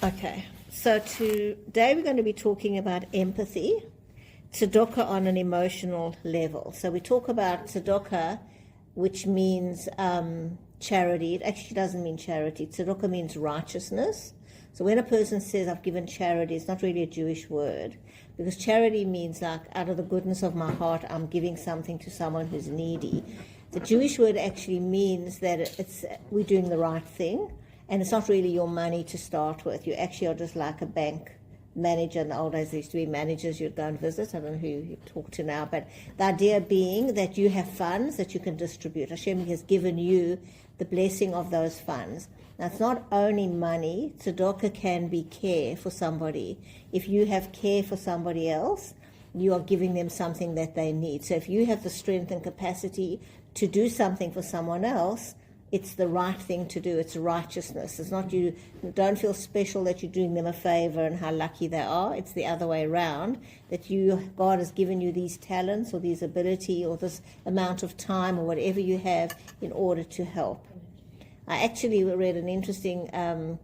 Okay, so today we're going to be talking about empathy, Tzedoka on an emotional level. So we talk about Tzedoka, which means charity. It actually doesn't mean charity. Tzedoka means righteousness. So when a person says, I've given charity, it's not really a Jewish word, because charity means like out of the goodness of my heart, I'm giving something to someone who's needy. The Jewish word actually means that we're doing the right thing. And it's not really your money to start with. You actually are just like a bank manager. In the old days, there used to be managers you'd go and visit. I don't know who you talk to now. But the idea being that you have funds that you can distribute. Hashem has given you the blessing of those funds. Now, it's not only money. Tzedoka can be care for somebody. If you have care for somebody else, you are giving them something that they need. So if you have the strength and capacity to do something for someone else, it's the right thing to do. It's righteousness. It's not you don't feel special that you're doing them a favor and how lucky they are. It's the other way around, that God has given you these talents or these ability or this amount of time or whatever you have in order to help. I actually read an interesting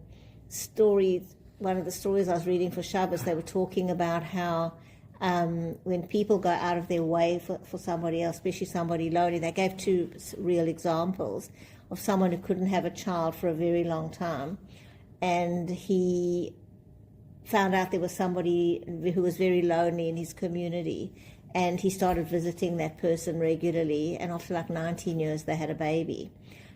story. One of the stories I was reading for Shabbos, they were talking about how when people go out of their way for somebody else, especially somebody lonely, they gave two real examples of someone who couldn't have a child for a very long time, and he found out there was somebody who was very lonely in his community, and he started visiting that person regularly, and after like 19 years they had a baby.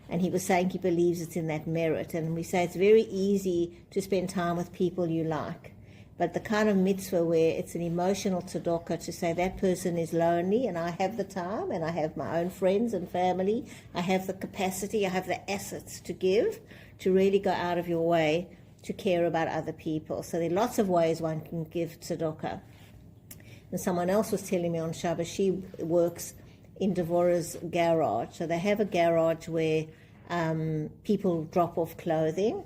And he was saying he believes it's in that merit, and we say it's very easy to spend time with people you like. But the kind of mitzvah where it's an emotional tzedakah to say that person is lonely and I have the time and I have my own friends and family, I have the capacity, I have the assets to give, to really go out of your way to care about other people. So there are lots of ways one can give tzedakah. And someone else was telling me on Shabbos, she works in Devorah's garage. So they have a garage where people drop off clothing,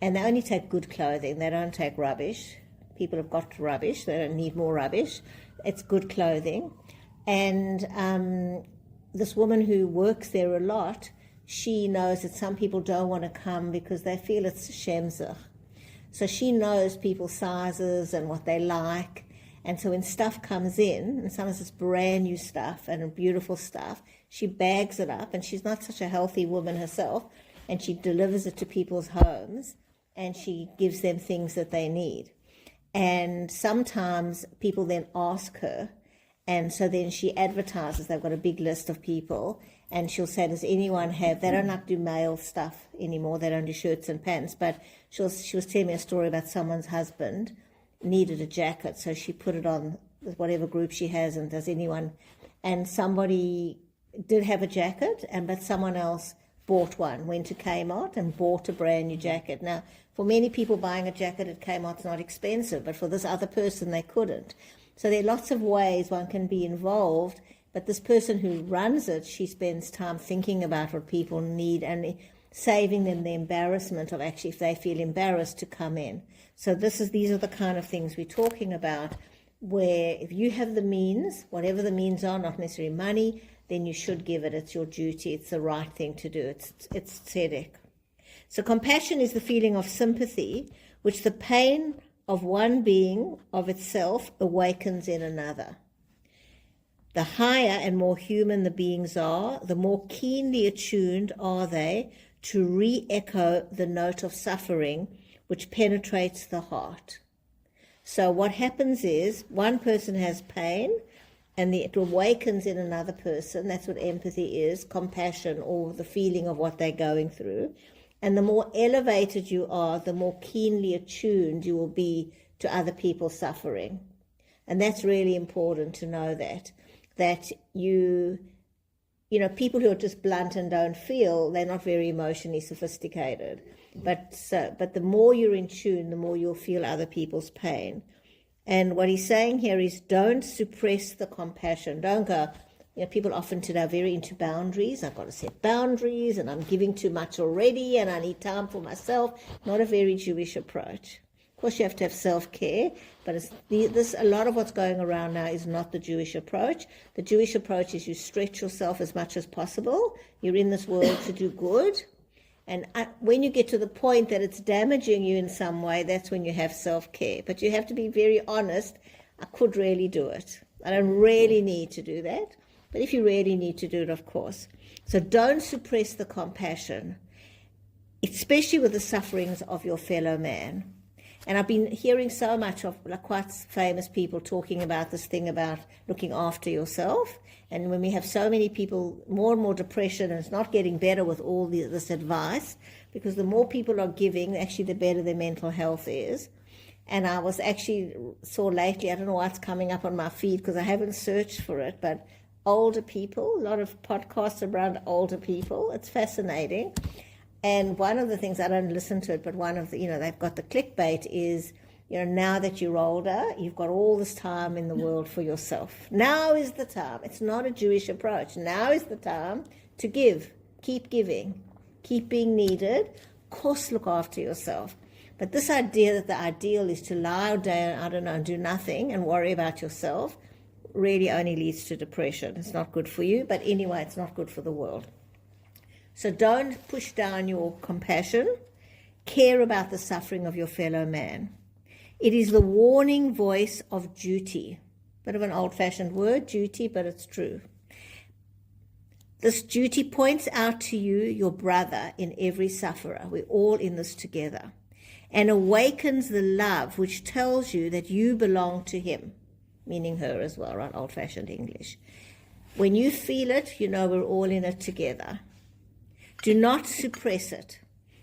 and they only take good clothing, they don't take rubbish. People have got rubbish. They don't need more rubbish. It's good clothing. And this woman who works there a lot, she knows that some people don't want to come because they feel it's shemzach. So she knows people's sizes and what they like. And so when stuff comes in, and sometimes it's brand new stuff and beautiful stuff, she bags it up. And she's not such a healthy woman herself. And she delivers it to people's homes. And she gives them things that they need. And sometimes people then ask her, and so then she advertises. They've got a big list of people, and she'll say, does anyone have, they don't like do male stuff anymore, they don't do shirts and pants, but she was telling me a story about someone's husband needed a jacket, so she put it on whatever group she has, and does anyone, and somebody did have a jacket, but someone else bought one, went to Kmart and bought a brand new jacket. Now, for many people, buying a jacket at Kmart's not expensive, but for this other person, they couldn't. So there are lots of ways one can be involved, but this person who runs it, she spends time thinking about what people need and saving them the embarrassment of actually, if they feel embarrassed, to come in. So these are the kind of things we're talking about, where if you have the means, whatever the means are, not necessarily money, then you should give it. It's your duty. It's the right thing to do. It's tzedek. So compassion is the feeling of sympathy, which the pain of one being of itself awakens in another. The higher and more human the beings are, the more keenly attuned are they to re-echo the note of suffering which penetrates the heart. So what happens is one person has pain, and it awakens in another person. That's what empathy is, compassion, or the feeling of what they're going through. And the more elevated you are, the more keenly attuned you will be to other people's suffering. And that's really important to know that people who are just blunt and don't feel, they're not very emotionally sophisticated. But the more you're in tune, the more you'll feel other people's pain. And what he's saying here is, don't suppress the compassion. Don't go, people often today are very into boundaries. I've got to set boundaries, and I'm giving too much already, and I need time for myself. Not a very Jewish approach. Of course, you have to have self-care, but a lot of what's going around now is not the Jewish approach. The Jewish approach is you stretch yourself as much as possible. You're in this world to do good, And when you get to the point that it's damaging you in some way, that's when you have self-care. But you have to be very honest. I could really do it. I don't really need to do that. But if you really need to do it, of course. So don't suppress the compassion, especially with the sufferings of your fellow man. And I've been hearing so much of quite famous people talking about this thing about looking after yourself. And when we have so many people, more and more depression, and it's not getting better with all this advice, because the more people are giving, actually the better their mental health is. And I saw lately, I don't know what's coming up on my feed because I haven't searched for it, but older people, a lot of podcasts around older people. It's fascinating. And one of the things, I don't listen to it, but one of the, they've got the clickbait is, now that you're older, you've got all this time in the world for yourself. Now is the time. It's not a Jewish approach. Now is the time to give. Keep giving. Keep being needed. Of course, look after yourself. But this idea that the ideal is to lie down, and do nothing and worry about yourself really only leads to depression. It's not good for you, but anyway, it's not good for the world. So don't push down your compassion. Care about the suffering of your fellow man. It is the warning voice of duty. Bit of an old-fashioned word, duty, but it's true. This duty points out to you, your brother, in every sufferer. We're all in this together. And awakens the love which tells you that you belong to him, meaning her as well, right? Old-fashioned English. When you feel it, we're all in it together. Do not suppress it.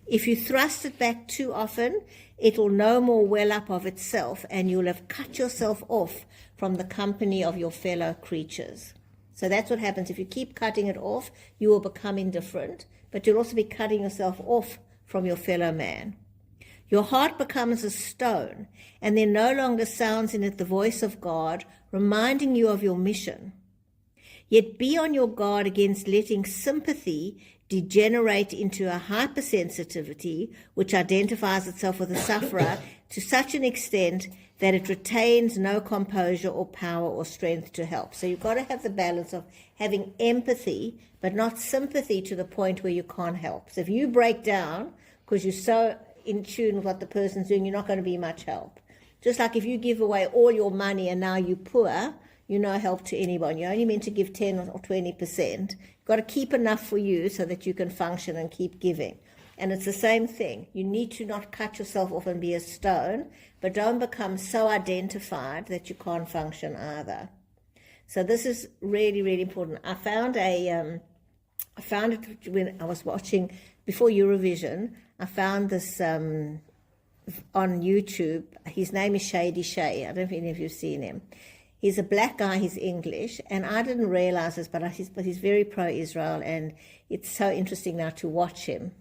If you thrust it back too often, it will no more well up of itself, and you'll have cut yourself off from the company of your fellow creatures. So that's what happens. If you keep cutting it off, you will become indifferent, but you'll also be cutting yourself off from your fellow man. Your heart becomes a stone, and there no longer sounds in it the voice of God, reminding you of your mission. Yet be on your guard against letting sympathy degenerate into a hypersensitivity which identifies itself with the sufferer to such an extent that it retains no composure or power or strength to help. So you've got to have the balance of having empathy, but not sympathy to the point where you can't help. So if you break down because you're so in tune with what the person's doing, you're not going to be much help. Just like if you give away all your money and now you're poor, you're no help to anyone. You're only meant to give 10 or 20%. You've got to keep enough for you so that you can function and keep giving. And it's the same thing. You need to not cut yourself off and be a stone, but don't become so identified that you can't function either. So this is really, really important. I found it when I was watching, before Eurovision, I found this on YouTube. His name is Shady Shay. I don't know if any of you have seen him. He's a black guy, he's English, and I didn't realize this, but he's very pro-Israel, and it's so interesting now to watch him.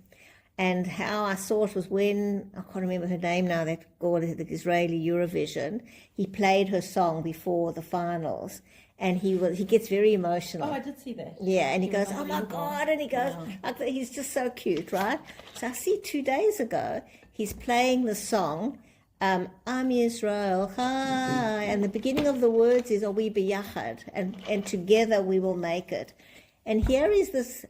And how I saw it was when, I can't remember her name now, that girl, the Israeli Eurovision, he played her song before the finals, and he gets very emotional. Oh, I did see that. Yeah, and he goes, oh my God, and he goes, he's just so cute, right? So I see 2 days ago, he's playing the song, Am Yisrael Chai, and the beginning of the words is, we biyachad, and together we will make it. And here is this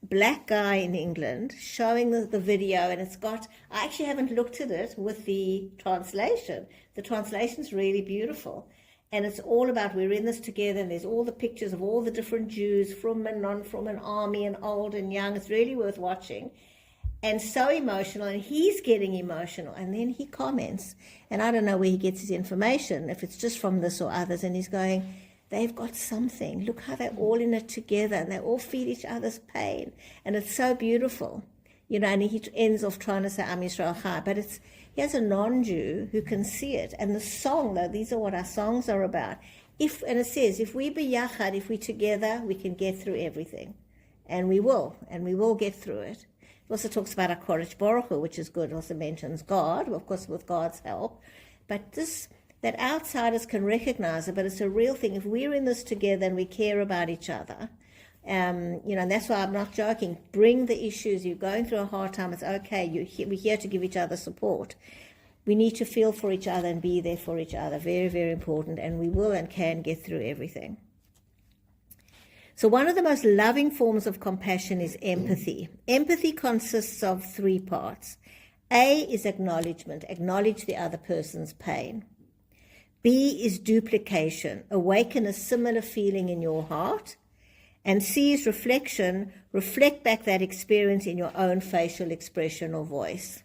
black guy in England showing the video, and it's got, I actually haven't looked at it with the translation. The translation's really beautiful. And it's all about, we're in this together, and there's all the pictures of all the different Jews, from and non-from, and army, and old and young. It's really worth watching. And so emotional, and he's getting emotional. And then he comments, and I don't know where he gets his information, if it's just from this or others, and he's going, they've got something. Look how they're all in it together, and they all feel each other's pain. And it's so beautiful. And he ends off trying to say, Am Yisrael Chai, but he has a non-Jew who can see it. And the song, though, these are what our songs are about. And it says, if we be yachad, if we together, we can get through everything. And we will get through it. It also talks about HaKodesh Baruch Hu, which is good. It also mentions God, of course, with God's help. But that outsiders can recognize it, but it's a real thing. If we're in this together and we care about each other, and that's why I'm not joking. Bring the issues. You're going through a hard time. It's okay. We're here to give each other support. We need to feel for each other and be there for each other. Very, very important. And we will and can get through everything. So one of the most loving forms of compassion is empathy. Empathy consists of 3 parts. A is acknowledgement. Acknowledge the other person's pain. B is duplication. Awaken a similar feeling in your heart. And C is reflection. Reflect back that experience in your own facial expression or voice.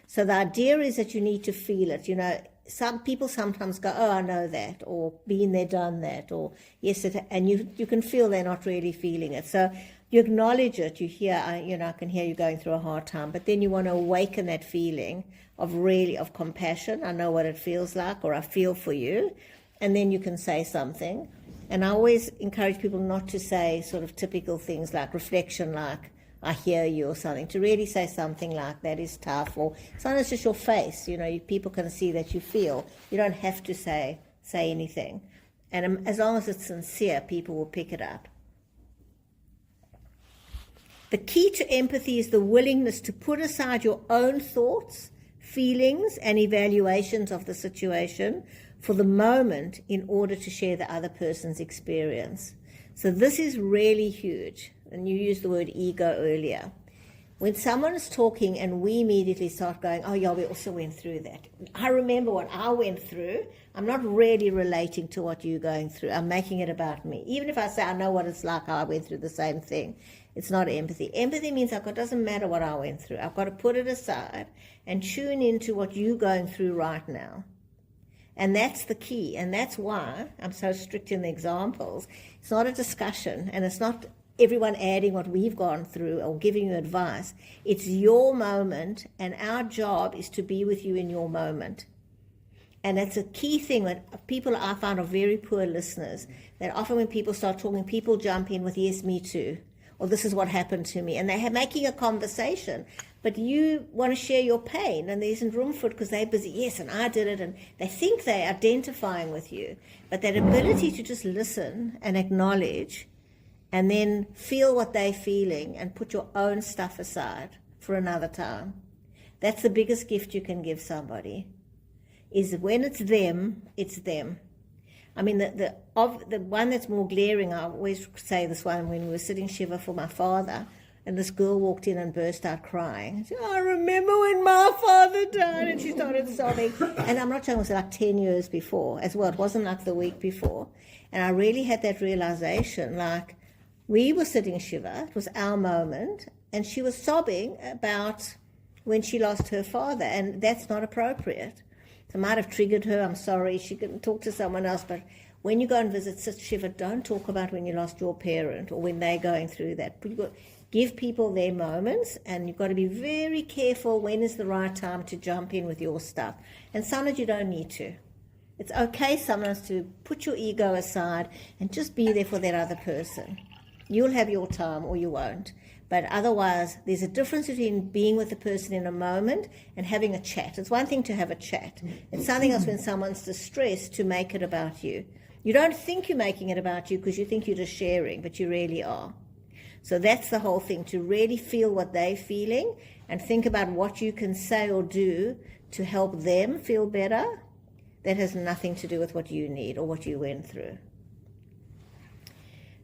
So the idea is that you need to feel it. You know, some people sometimes go, oh, I know that, or been there, done that, or yes, and you can feel they're not really feeling it. So you acknowledge it. You hear, I can hear you going through a hard time, but then you want to awaken that feeling of compassion. I know what it feels like, or I feel for you, and then you can say something. And I always encourage people not to say sort of typical things like reflection, like I hear you or something, to really say something like that is tough, or sometimes just your face, people can see that you feel. You don't have to say anything. And as long as it's sincere, people will pick it up. The key to empathy is the willingness to put aside your own thoughts, feelings, and evaluations of the situation for the moment in order to share the other person's experience. So this is really huge. And you used the word ego earlier. When someone is talking and we immediately start going, oh yeah, we also went through that. I remember what I went through. I'm not really relating to what you're going through. I'm making it about me. Even if I say I know what it's like, how I went through the same thing, it's not empathy. Empathy means it doesn't matter what I went through. I've got to put it aside and tune into what you're going through right now. And that's the key. And that's why I'm so strict in the examples. It's not a discussion, and it's not everyone adding what we've gone through or giving you advice. It's your moment, and our job is to be with you in your moment. And that's a key thing that people I find are very poor listeners, that often when people start talking, people jump in with, yes, me too, or this is what happened to me. And they're making a conversation, but you want to share your pain, and there isn't room for it because they're busy. Yes, and I did it, and they think they're identifying with you. But that ability to just listen and acknowledge and then feel what they're feeling and put your own stuff aside for another time. That's the biggest gift you can give somebody, is when it's them, it's them. I mean, the one that's more glaring, I always say this one, when we were sitting Shiva for my father, and this girl walked in and burst out crying. She said, I remember when my father died, and she started sobbing. And I'm not joking, it was like 10 years before as well. It wasn't like the week before. And I really had that realization, like, we were sitting Shiva, it was our moment, and she was sobbing about when she lost her father, and that's not appropriate. So it might have triggered her, I'm sorry, she couldn't talk to someone else, but when you go and visit Shiva, don't talk about when you lost your parent or when they're going through that. Give people their moments, and you've got to be very careful when is the right time to jump in with your stuff. And sometimes you don't need to. It's okay sometimes to put your ego aside and just be there for that other person. You'll have your time or you won't. But otherwise, there's a difference between being with the person in a moment and having a chat. It's one thing to have a chat. It's something else when someone's distressed to make it about you. You don't think you're making it about you because you think you're just sharing, but you really are. So that's the whole thing, to really feel what they're feeling and think about what you can say or do to help them feel better. That has nothing to do with what you need or what you went through.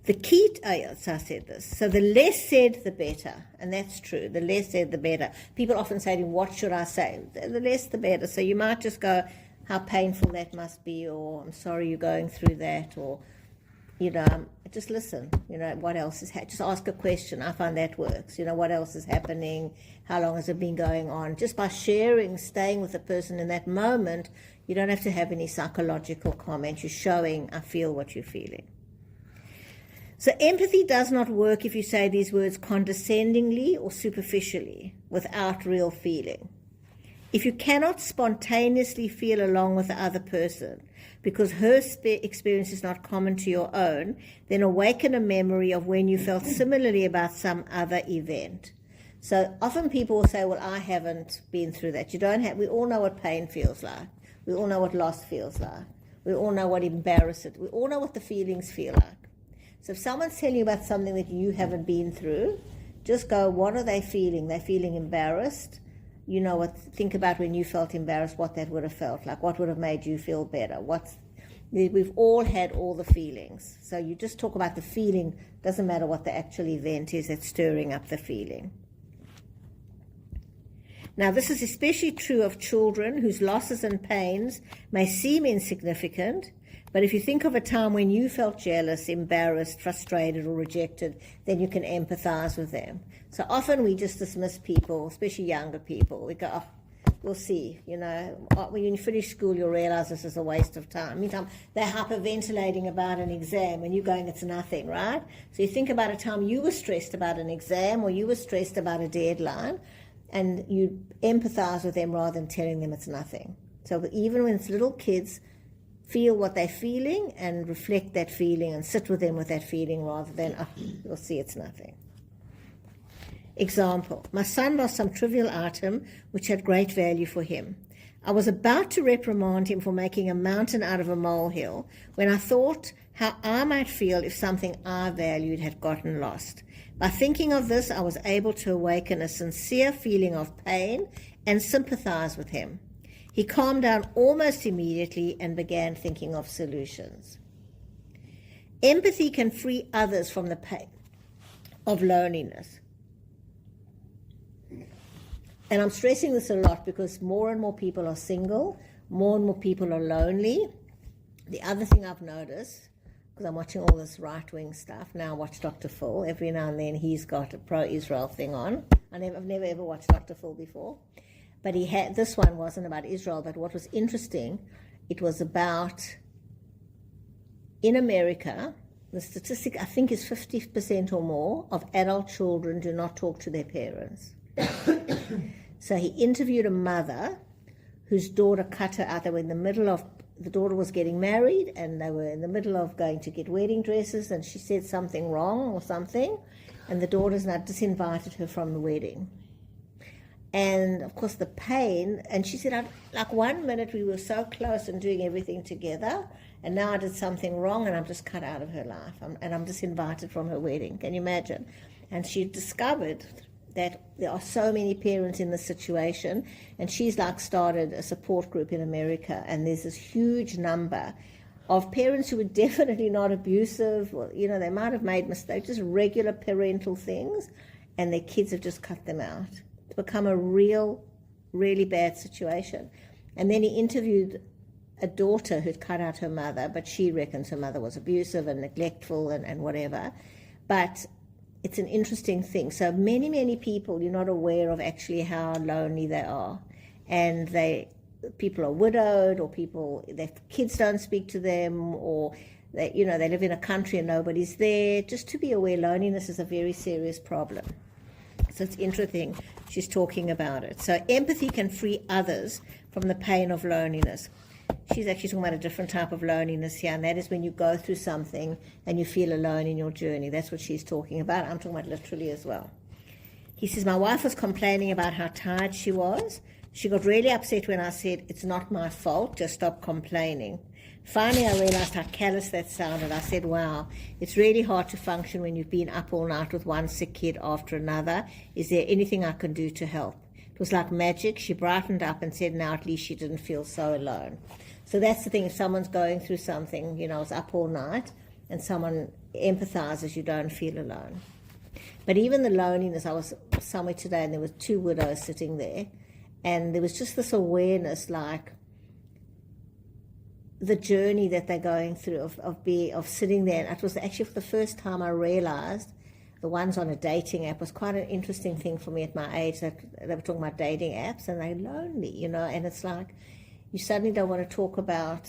The key, so I said this, so the less said, the better. And that's true, the less said, the better. People often say to me, what should I say? The less, the better. So you might just go, how painful that must be, or I'm sorry you're going through that, or, just listen. What else is just ask a question. I find that works. What else is happening? How long has it been going on? Just by sharing, staying with the person in that moment, you don't have to have any psychological comments. You're showing, I feel what you're feeling. So empathy does not work if you say these words condescendingly or superficially, without real feeling. If you cannot spontaneously feel along with the other person because her experience is not common to your own, then awaken a memory of when you felt similarly about some other event. So often people will say, well, I haven't been through that. We all know what pain feels like. We all know what loss feels like. We all know what embarrassment. We all know what the feelings feel like. So if someone's telling you about something that you haven't been through, just go, what are they feeling? They're feeling embarrassed. Think about when you felt embarrassed, what that would have felt like, what would have made you feel better. We've all had all the feelings. So you just talk about the feeling, doesn't matter what the actual event is that's stirring up the feeling. Now, this is especially true of children whose losses and pains may seem insignificant, but if you think of a time when you felt jealous, embarrassed, frustrated, or rejected, then you can empathize with them. So often we just dismiss people, especially younger people. We go, oh, we'll see, when you finish school, you'll realize this is a waste of time. Meantime, they're hyperventilating about an exam and you're going, it's nothing, right? So you think about a time you were stressed about an exam or you were stressed about a deadline, and you empathize with them rather than telling them it's nothing. So even when it's little kids, feel what they're feeling and reflect that feeling and sit with them with that feeling rather than, oh, you'll see it's nothing. Example, my son lost some trivial item which had great value for him. I was about to reprimand him for making a mountain out of a molehill when I thought how I might feel if something I valued had gotten lost. By thinking of this, I was able to awaken a sincere feeling of pain and sympathize with him. He calmed down almost immediately and began thinking of solutions. Empathy can free others from the pain of loneliness. And I'm stressing this a lot because more and more people are single, more and more people are lonely. The other thing I've noticed, because I'm watching all this right-wing stuff, now I watch Dr. Phil. Every now and then he's got a pro-Israel thing on. I've never ever watched Dr. Phil before. But this one wasn't about Israel, but what was interesting, it was about, in America, the statistic I think is 50% or more of adult children do not talk to their parents. So he interviewed a mother whose daughter cut her out. They were in the middle of, the daughter was getting married and they were in the middle of going to get wedding dresses and she said something wrong or something and the daughter's now disinvited her from the wedding. And of course the pain, and she said, like 1 minute we were so close and doing everything together and now I did something wrong and I'm just cut out of her life and I'm disinvited from her wedding. Can you imagine? And she discovered that there are so many parents in this situation, and she's started a support group in America, and there's this huge number of parents who were definitely not abusive, or, they might have made mistakes, just regular parental things, and their kids have just cut them out. It's become a really bad situation. And then he interviewed a daughter who'd cut out her mother, but she reckons her mother was abusive and neglectful and whatever. But it's an interesting thing. So many people, you're not aware of actually how lonely they are. And people are widowed, or their kids don't speak to them, or they live in a country and nobody's there. Just to be aware, loneliness is a very serious problem. So it's interesting she's talking about it. So empathy can free others from the pain of loneliness. She's actually talking about a different type of loneliness here, and that is when you go through something and you feel alone in your journey. That's what she's talking about. I'm talking about literally as well. He says, my wife was complaining about how tired she was. She got really upset when I said, it's not my fault, just stop complaining. Finally, I realized how callous that sounded. I said, wow, it's really hard to function when you've been up all night with one sick kid after another. Is there anything I can do to help? It was like magic. She brightened up and said, now at least she didn't feel so alone. So that's the thing. If someone's going through something, it's up all night, and someone empathizes, you don't feel alone. But even the loneliness, I was somewhere today and there were 2 widows sitting there, and there was just this awareness, like the journey that they're going through of sitting there. And it was actually for the first time I realized the ones on a dating app was quite an interesting thing for me at my age, that they were talking about dating apps and they're lonely, and it's like you suddenly don't want to talk about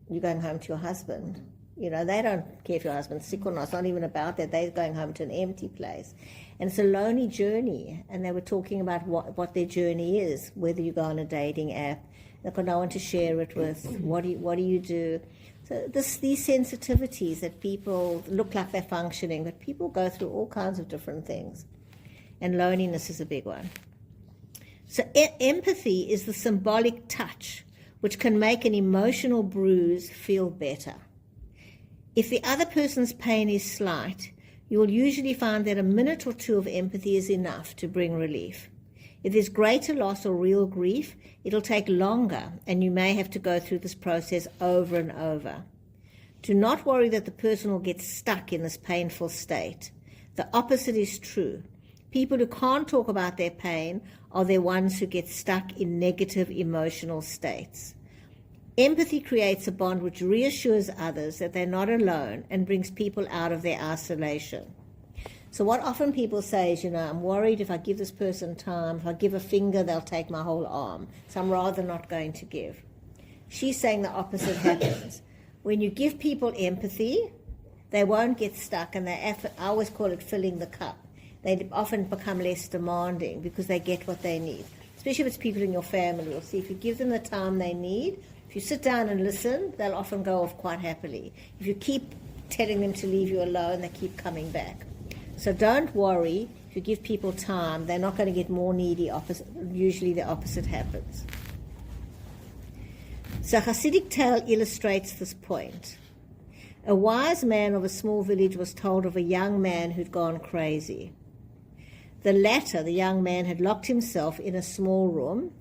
you going home to your husband. They don't care if your husband's sick or not. It's not even about that. They're going home to an empty place. And it's a lonely journey. And they were talking about what their journey is, whether you go on a dating app. They've got no one to share it with. What do you do? So these sensitivities that people look like they're functioning, but people go through all kinds of different things. And loneliness is a big one. So empathy is the symbolic touch which can make an emotional bruise feel better. If the other person's pain is slight, you will usually find that a minute or 2 of empathy is enough to bring relief. If there's greater loss or real grief, it'll take longer, and you may have to go through this process over and over. Do not worry that the person will get stuck in this painful state. The opposite is true. People who can't talk about their pain are the ones who get stuck in negative emotional states. Empathy creates a bond which reassures others that they're not alone and brings people out of their isolation. So what often people say is, I'm worried if I give this person time, if I give a finger, they'll take my whole arm. So I'm rather not going to give. She's saying the opposite happens. When you give people empathy, they won't get stuck, and I always call it filling the cup. They often become less demanding because they get what they need, especially if it's people in your family. You'll see if you give them the time they need, if you sit down and listen, they'll often go off quite happily. If you keep telling them to leave you alone, they keep coming back. So don't worry, if you give people time, they're not going to get more needy. Usually the opposite happens. So Hasidic tale illustrates this point. A wise man of a small village was told of a young man who'd gone crazy. The latter, the young man, had locked himself in a small room,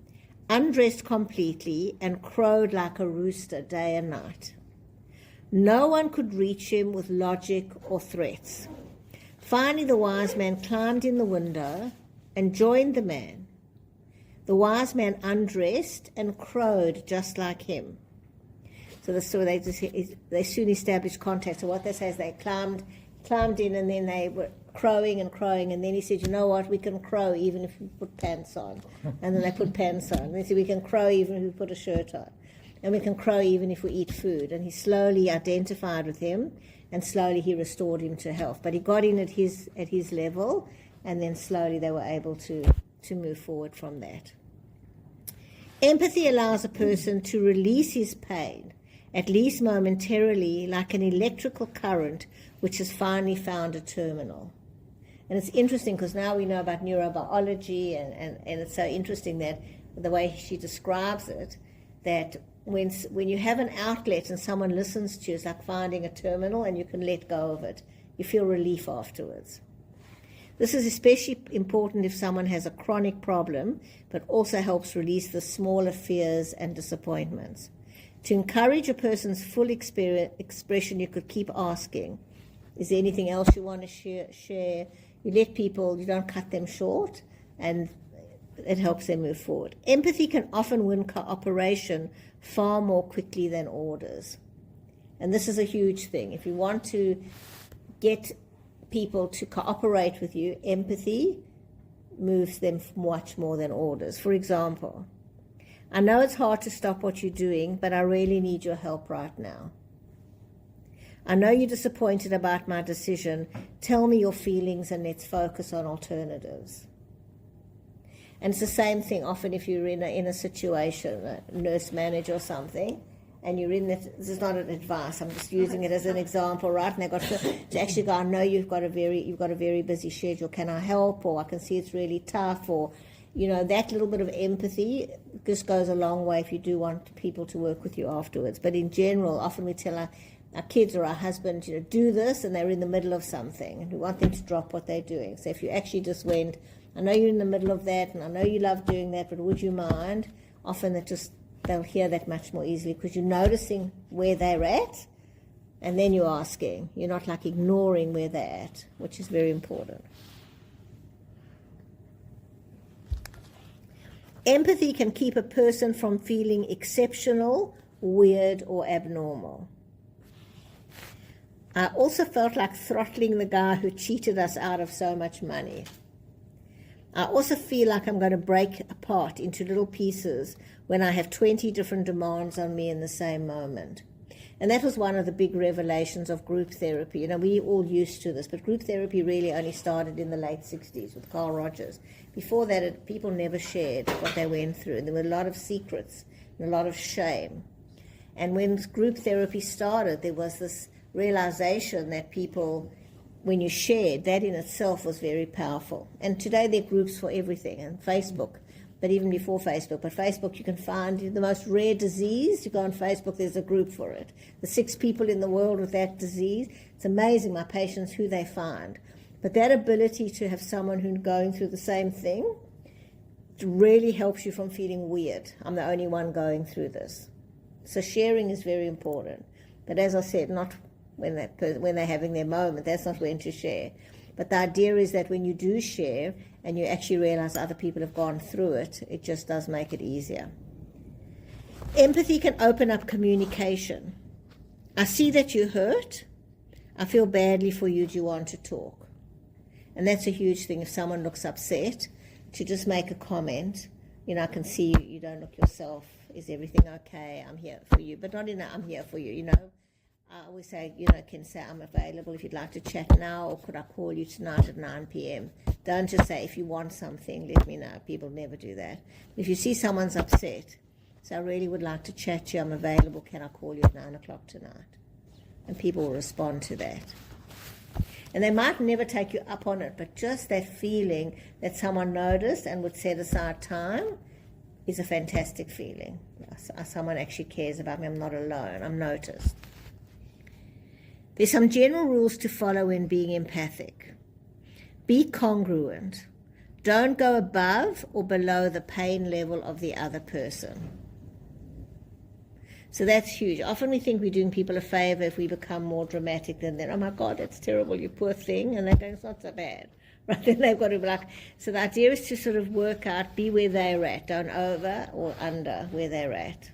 undressed completely, and crowed like a rooster day and night. No one could reach him with logic or threats. Finally, the wise man climbed in the window and joined the man. The wise man undressed and crowed just like him. So they soon established contact. So what they say is they climbed in, and then they were crowing, and then he said, you know what, we can crow even if we put pants on. And then they put pants on. And they said, we can crow even if we put a shirt on. And we can crow even if we eat food. And he slowly identified with him, and slowly he restored him to health. But he got in at his level, and then slowly they were able to move forward from that. Empathy allows a person to release his pain, at least momentarily, like an electrical current which has finally found a terminal. And it's interesting because now we know about neurobiology, and it's so interesting that the way she describes it, that when you have an outlet and someone listens to you, it's like finding a terminal and you can let go of it. You feel relief afterwards. This is especially important if someone has a chronic problem, but also helps release the smaller fears and disappointments. To encourage a person's full expression, you could keep asking, is there anything else you want to share? You let people, you don't cut them short, and it helps them move forward. Empathy can often win cooperation far more quickly than orders. And this is a huge thing. If you want to get people to cooperate with you, empathy moves them much more than orders. For example, I know it's hard to stop what you're doing, but I really need your help right now. I know you're disappointed about my decision. Tell me your feelings and let's focus on alternatives. And it's the same thing often if you're in a situation, a nurse manager or something, and you're in this is not an advice, I'm just using it as an example, right? And they've got to actually go, I know you've got a very busy schedule, can I help? Or I can see it's really tough, or that little bit of empathy just goes a long way if you do want people to work with you afterwards. But in general, often we tell our kids or our husband, do this, and they're in the middle of something, and we want them to drop what they're doing. So if you actually just went, I know you're in the middle of that, and I know you love doing that, but would you mind? Often they'll hear that much more easily because you're noticing where they're at, and then you're asking. You're not like ignoring where they're at, which is very important. Empathy can keep a person from feeling exceptional, weird, or abnormal. I also felt like throttling the guy who cheated us out of so much money. I also feel like I'm going to break apart into little pieces when I have 20 different demands on me in the same moment. And that was one of the big revelations of group therapy. We all used to this, but group therapy really only started in the late 60s with Carl Rogers. Before that, people never shared what they went through, and there were a lot of secrets and a lot of shame. And when group therapy started, there was this realization that people, when you shared, that in itself was very powerful. And today there are groups for everything, and Facebook, but even before Facebook. But Facebook, you can find the most rare disease. You go on Facebook, there's a group for it. The 6 people in the world with that disease. It's amazing, my patients, who they find. But that ability to have someone who's going through the same thing really helps you from feeling weird. I'm the only one going through this. So sharing is very important. But as I said, not when they're having their moment. That's not when to share. But the idea is that when you do share and you actually realize other people have gone through it, it just does make it easier. Empathy can open up communication. I see that you hurt. I feel badly for you. Do you want to talk? And that's a huge thing. If someone looks upset, to just make a comment. I can see you don't look yourself. Is everything okay? I'm here for you. But not in a, I'm here for you, I always say, can say I'm available if you'd like to chat now, or could I call you tonight at 9 p.m. Don't just say, if you want something, let me know. People never do that. If you see someone's upset, so I really would like to chat to you, I'm available, can I call you at 9 o'clock tonight? And people will respond to that. And they might never take you up on it, but just that feeling that someone noticed and would set aside time is a fantastic feeling. Someone actually cares about me, I'm not alone, I'm noticed. There's some general rules to follow in being empathic. Be congruent. Don't go above or below the pain level of the other person. So that's huge. Often we think we're doing people a favor if we become more dramatic than them. Oh my God, that's terrible, you poor thing. And they're going, it's not so bad. Right? Then they've got to be like, so the idea is to sort of work out, be where they're at. Don't over or under where they're at.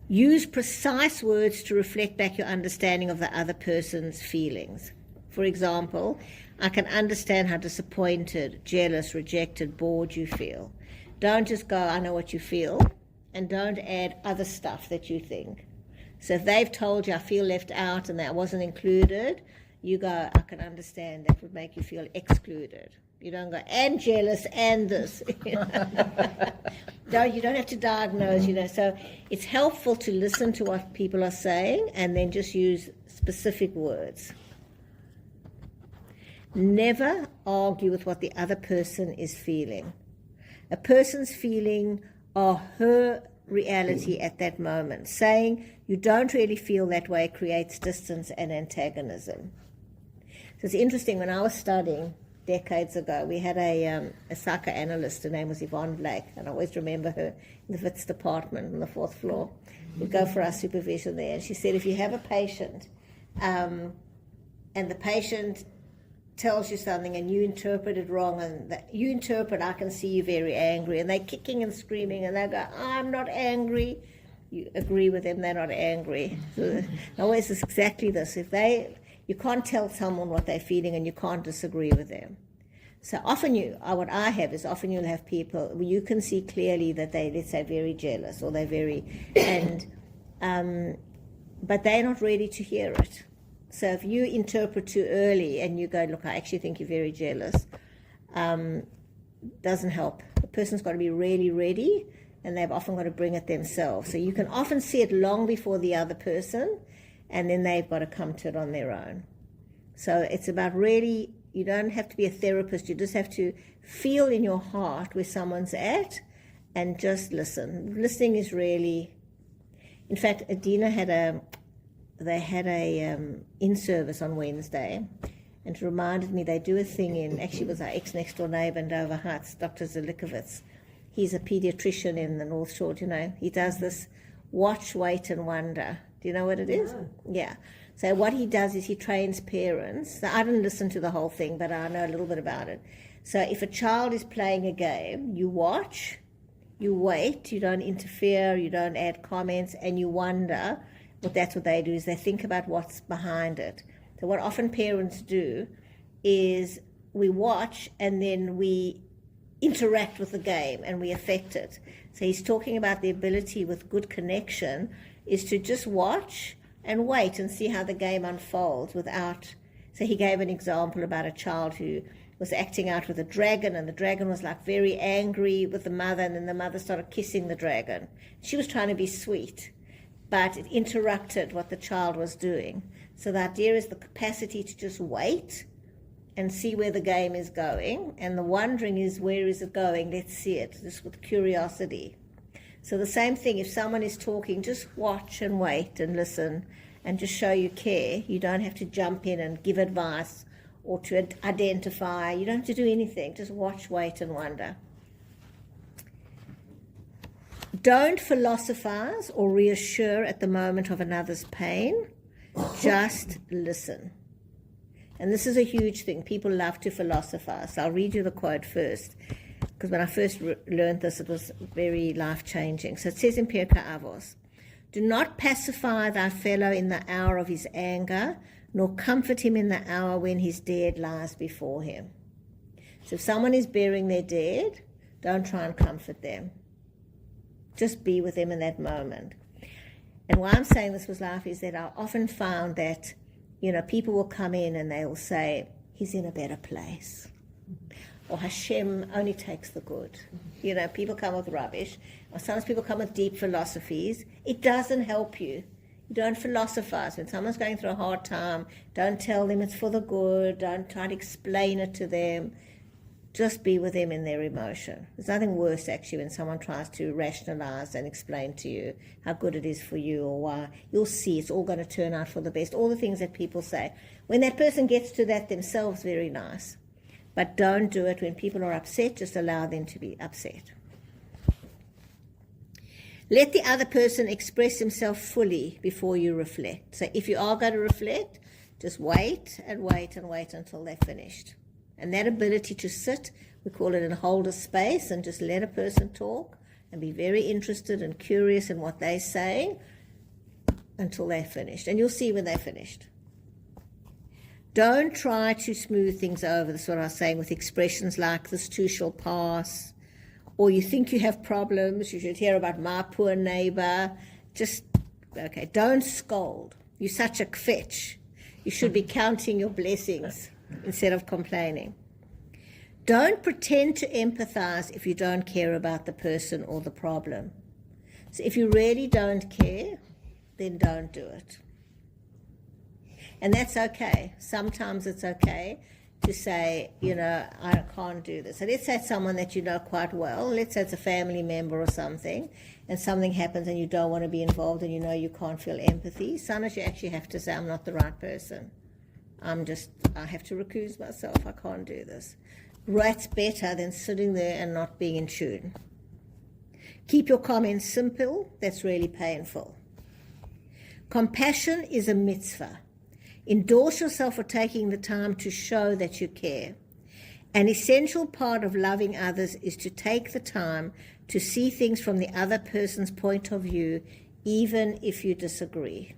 Use precise words to reflect back your understanding of the other person's feelings. For example, I can understand how disappointed, jealous, rejected, bored you feel. Don't just go, I know what you feel, and don't add other stuff that you think. So if they've told you, I feel left out and that wasn't included, you go, I can understand that would make you feel excluded. You don't go, and jealous, and this. You don't have to diagnose, So it's helpful to listen to what people are saying and then just use specific words. Never argue with what the other person is feeling. A person's feeling are her reality at that moment. Saying you don't really feel that way creates distance and antagonism. So it's interesting, when I was studying decades ago, we had a psychoanalyst. Her name was Yvonne Blake, and I always remember her in the Wits department on the 4th floor. We'd go for our supervision there, and she said, if you have a patient and the patient tells you something and you interpret it wrong, and you interpret, I can see you very angry, and they're kicking and screaming, and they go, I'm not angry. You agree with them, they're not angry. So always it's exactly this. You can't tell someone what they're feeling and you can't disagree with them. So often what I have is often you'll have people where you can see clearly that they, let's say, very jealous, or they're very, but they're not ready to hear it. So if you interpret too early and you go, look, I actually think you're very jealous, doesn't help. The person's got to be really ready, and they've often got to bring it themselves. So you can often see it long before the other person, and then they've got to come to it on their own. So it's about really, you don't have to be a therapist, you just have to feel in your heart where someone's at and just listen. Listening is really, in fact, Adina had a in-service on Wednesday, and it reminded me they do a thing actually it was our ex-next door neighbour in Dover Heights, Dr. Zelikovitz. He's a pediatrician in the North Shore, he does this watch, wait and wonder. Do you know what it is? Yeah. So what he does is he trains parents. So I didn't listen to the whole thing, but I know a little bit about it. So if a child is playing a game, you watch, you wait, you don't interfere, you don't add comments, and you wonder. But that's what they do, is they think about what's behind it. So what often parents do is we watch and then we interact with the game and we affect it. So he's talking about the ability with good connection is to just watch and wait and see how the game unfolds without. So he gave an example about a child who was acting out with a dragon, and the dragon was like very angry with the mother, and then the mother started kissing the dragon. She was trying to be sweet, but it interrupted what the child was doing. So the idea is the capacity to just wait and see where the game is going, and the wondering is, where is it going? Let's see it, just with curiosity. So the same thing, if someone is talking, just watch and wait and listen and just show you care. You don't have to jump in and give advice or to identify. You don't have to do anything. Just watch, wait and wonder. Don't philosophize or reassure at the moment of another's pain. Just listen. And this is a huge thing. People love to philosophize. So I'll read you the quote first, because when I first learned this, it was very life-changing. So it says in Pirkei Avos, do not pacify thy fellow in the hour of his anger, nor comfort him in the hour when his dead lies before him. So if someone is burying their dead, don't try and comfort them. Just be with them in that moment. And why I'm saying this with life is that I often found that, people will come in and they will say, he's in a better place. Or Hashem only takes the good. People come with rubbish. Or sometimes people come with deep philosophies. It doesn't help you. You don't philosophize. When someone's going through a hard time, don't tell them it's for the good. Don't try to explain it to them. Just be with them in their emotion. There's nothing worse, actually, when someone tries to rationalize and explain to you how good it is for you or why. You'll see it's all going to turn out for the best. All the things that people say. When that person gets to that themselves, very nice. But don't do it when people are upset. Just allow them to be upset. Let the other person express himself fully before you reflect. So if you are going to reflect, just wait and wait and wait until they're finished. And that ability to sit, we call it and hold a space and just let a person talk and be very interested and curious in what they're saying until they're finished. And you'll see when they're finished. Don't try to smooth things over. That's what I was saying with expressions like this too shall pass. Or you think you have problems. You should hear about my poor neighbor. Don't scold. You're such a kvetch. You should be counting your blessings instead of complaining. Don't pretend to empathize if you don't care about the person or the problem. So if you really don't care, then don't do it. And that's okay. Sometimes it's okay to say, I can't do this. So let's say it's someone that you know quite well. Let's say it's a family member or something, and something happens and you don't want to be involved and you can't feel empathy. Sometimes you actually have to say, I'm not the right person. I have to recuse myself. I can't do this. That's better than sitting there and not being in tune. Keep your comments simple. That's really painful. Compassion is a mitzvah. Endorse yourself for taking the time to show that you care. An essential part of loving others is to take the time to see things from the other person's point of view, even if you disagree.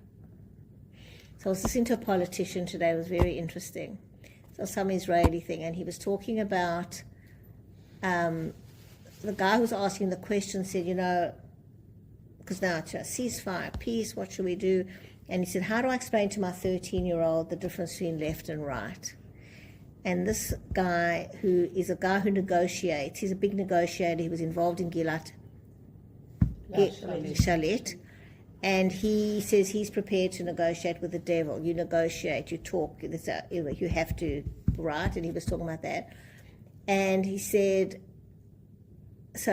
So I was listening to a politician today. It was very interesting. So some Israeli thing, and he was talking about the guy who was asking the question said, because now it's a ceasefire, peace, what should we do? And he said, how do I explain to my 13-year-old the difference between left and right? And this guy, who is a guy who negotiates, he's a big negotiator. He was involved in Gilad Shalit. And he says he's prepared to negotiate with the devil. You negotiate, you talk, you have to, right? And he was talking about that. And he said, I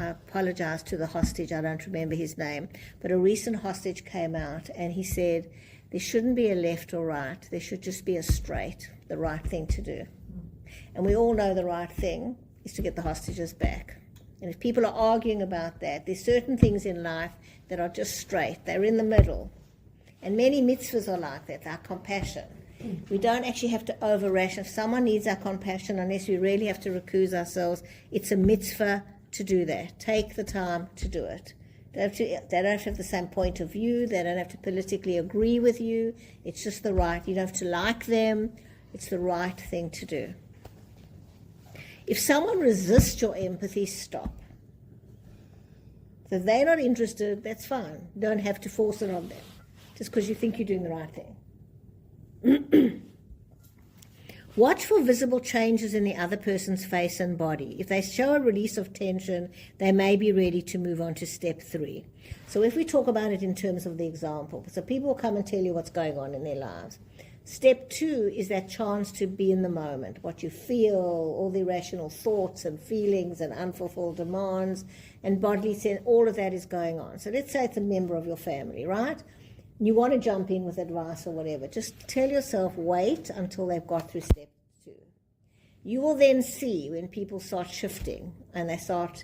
apologize to the hostage, I don't remember his name, but a recent hostage came out and he said, there shouldn't be a left or right, there should just be a straight, the right thing to do. And we all know the right thing is to get the hostages back. And if people are arguing about that, there's certain things in life that are just straight. They're in the middle. And many mitzvahs are like that, like compassion. We don't actually have to over-ration. If someone needs our compassion, unless we really have to recuse ourselves, it's a mitzvah to do that. Take the time to do it. They don't have to have the same point of view. They don't have to politically agree with you. It's just the right. You don't have to like them. It's the right thing to do. If someone resists your empathy, stop. So if they're not interested, that's fine. You don't have to force it on them just because you think you're doing the right thing. Watch for visible changes in the other person's face and body. If they show a release of tension, they may be ready to move on to step 3. So if we talk about it in terms of the example, so people will come and tell you what's going on in their lives. Step 2 is that chance to be in the moment, what you feel, all the irrational thoughts and feelings and unfulfilled demands and bodily sense, all of that is going on. So let's say it's a member of your family, right? You want to jump in with advice or whatever. Just tell yourself, wait until they've got through step 2. You will then see when people start shifting and they start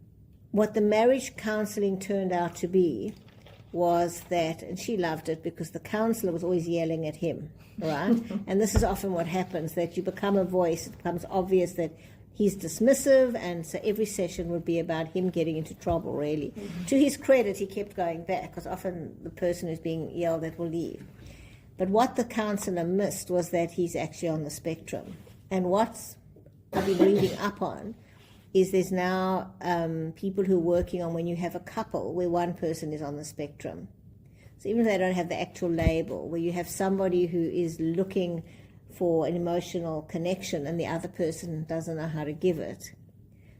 what the marriage counseling turned out to be was that, and she loved it because the counselor was always yelling at him, right? And this is often what happens, that you become a voice. It becomes obvious that he's dismissive, and so every session would be about him getting into trouble, really. To his credit, he kept going back, because often the person who's being yelled at will leave. But what the counselor missed was that he's actually on the spectrum. And what I've been reading up on is there's now people who are working on when you have a couple where one person is on the spectrum. So even if they don't have the actual label, where you have somebody who is looking for an emotional connection and the other person doesn't know how to give it.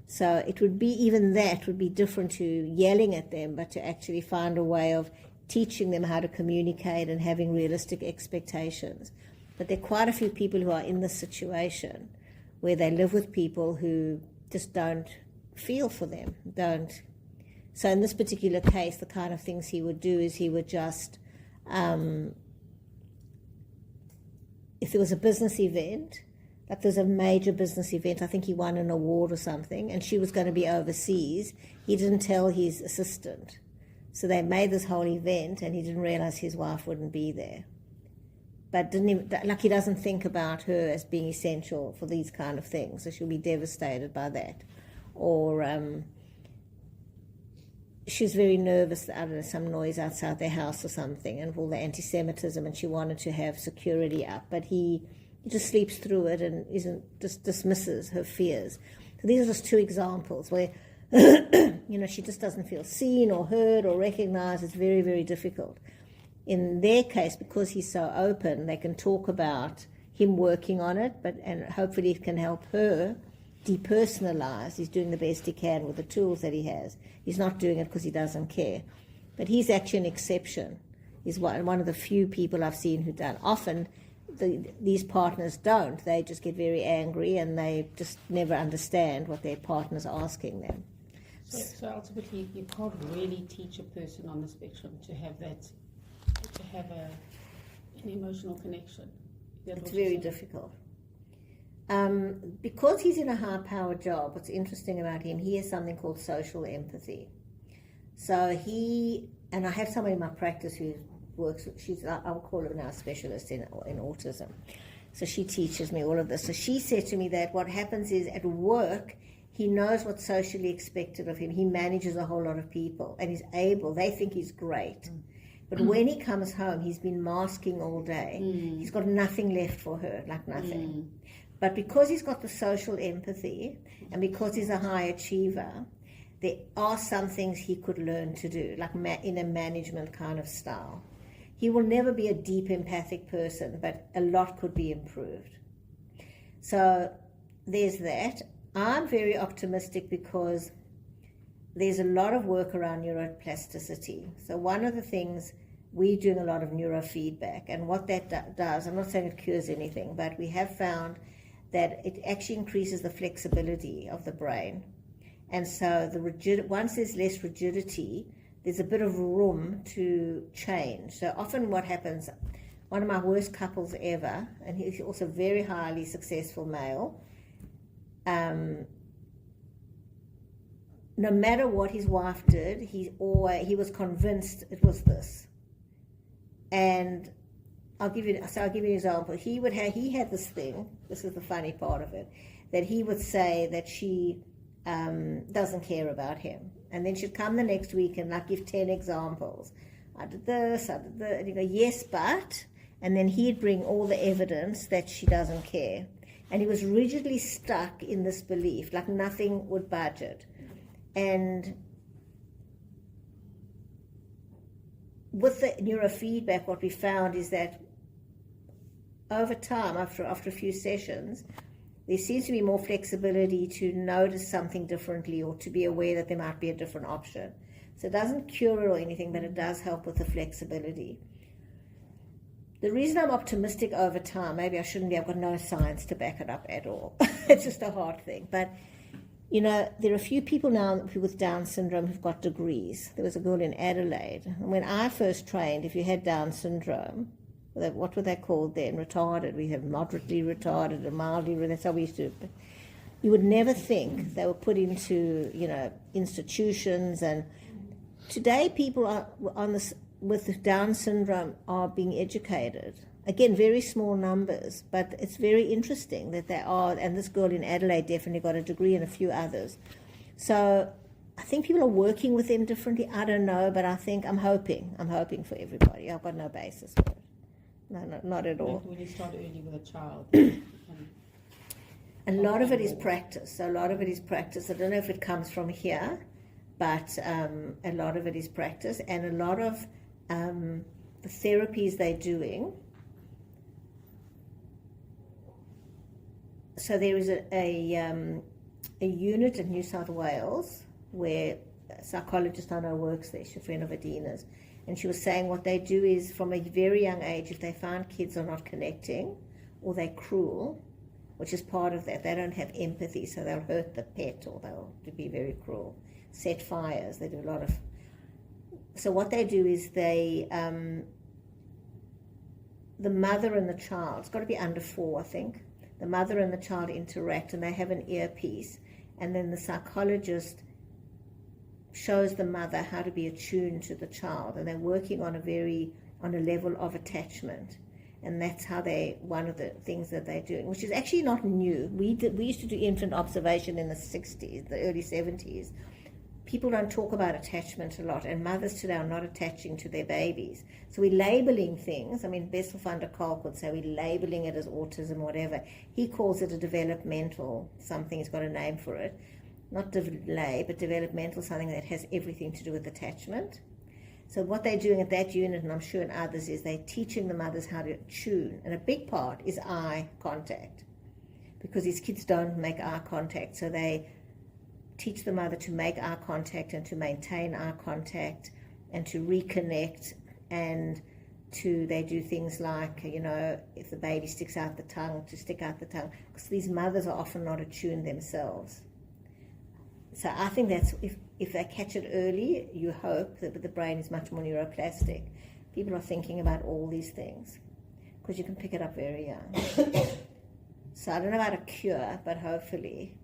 So it would be, even that would be different to yelling at them, but to actually find a way of teaching them how to communicate and having realistic expectations. But there are quite a few people who are in this situation where they live with people who just don't feel for them, don't. So in this particular case, the kind of things he would do is he would just, if there was a business event, like there's a major business event, I think he won an award or something, and she was going to be overseas, he didn't tell his assistant. So they made this whole event, and he didn't realize his wife wouldn't be there. But he doesn't think about her as being essential for these kind of things, so she'll be devastated by that. Or she's very nervous, I don't know, some noise outside their house or something, and all the anti-Semitism, and she wanted to have security up, but he just sleeps through it and just dismisses her fears. So these are just two examples where she just doesn't feel seen or heard or recognized. It's very, very difficult. In their case, because he's so open, they can talk about him working on it, and hopefully it can help her depersonalize. He's doing the best he can with the tools that he has. He's not doing it because he doesn't care. But he's actually an exception. He's one of the few people I've seen who don't. Often these partners don't. They just get very angry and they just never understand what their partner's asking them. So ultimately, you can't really teach a person on the spectrum to have an emotional connection. It's very difficult. Because he's in a high-powered job, what's interesting about him, he has something called social empathy. So and I have somebody in my practice who works, I'll call her now a specialist in autism. So she teaches me all of this. So she said to me that what happens is at work, he knows what's socially expected of him. He manages a whole lot of people, and they think he's great. But when he comes home, he's been masking all day. He's got nothing left for her, like nothing. But because he's got the social empathy, and because he's a high achiever, there are some things he could learn to do, like in a management kind of style. He will never be a deep empathic person, but a lot could be improved. So there's that. I'm very optimistic because there's a lot of work around neuroplasticity. So one of the things, we're doing a lot of neurofeedback, and what that does, I'm not saying it cures anything, but we have found that it actually increases the flexibility of the brain. And so once there's less rigidity, there's a bit of room to change. So often what happens, one of my worst couples ever, and he's also a very highly successful male, no matter what his wife did, he was convinced it was this. And I'll give you an example. He had this thing, this is the funny part of it, that he would say that she doesn't care about him. And then she'd come the next week and give 10 examples. I did this, I did that. And he'd go, yes, but. And then he'd bring all the evidence that she doesn't care. And he was rigidly stuck in this belief, like nothing would budge it. And with the neurofeedback, what we found is that over time, after a few sessions, there seems to be more flexibility to notice something differently or to be aware that there might be a different option. So it doesn't cure it or anything, but it does help with the flexibility. The reason I'm optimistic over time, maybe I shouldn't be, I've got no science to back it up at all. It's just a hard thing. But, there are a few people now with Down syndrome who've got degrees. There was a girl in Adelaide. And when I first trained, if you had Down syndrome, what were they called then? Retarded. We have moderately retarded and mildly retarded. That's how we used to do it. you would never think they were put into, institutions. And today people are with Down syndrome are being educated. Again, very small numbers, but it's very interesting that they are. And this girl in Adelaide definitely got a degree, and a few others. So I think people are working with them differently. I don't know, but I'm hoping for everybody. I've got no basis for it. No, not at all. When you start early with a child. A lot of it is practice. I don't know if it comes from here, but a lot of it is practice, and a lot of the therapies they're doing. So there is a unit in New South Wales where a psychologist I know works there. She's a friend of Adina's, and she was saying what they do is from a very young age, if they find kids are not connecting or they're cruel, which is part of that. They don't have empathy, so they'll hurt the pet or they'll be very cruel. Set fires, they do a lot of... So what they do is the mother and the child, it's got to be under 4, I think. The mother and the child interact, and they have an earpiece, and then the psychologist shows the mother how to be attuned to the child, and they're working on a level of attachment. And that's how one of the things that they're doing, which is actually not new. We used to do infant observation in the 60s, the early 70s. People don't talk about attachment a lot, and mothers today are not attaching to their babies. So we're labeling things. I mean, Bessel van der Kolk would say we're labeling it as autism, whatever. He calls it a developmental something. He's got a name for it. Not delay, but developmental, something that has everything to do with attachment. So what they're doing at that unit, and I'm sure in others, is they're teaching the mothers how to tune. And a big part is eye contact, because these kids don't make eye contact. So they teach the mother to make eye contact and to maintain eye contact and to reconnect, and they do things like, if the baby sticks out the tongue, to stick out the tongue, because these mothers are often not attuned themselves. So I think that's, if they catch it early, you hope that the brain is much more neuroplastic. People are thinking about all these things because you can pick it up very young. So I don't know about a cure, but hopefully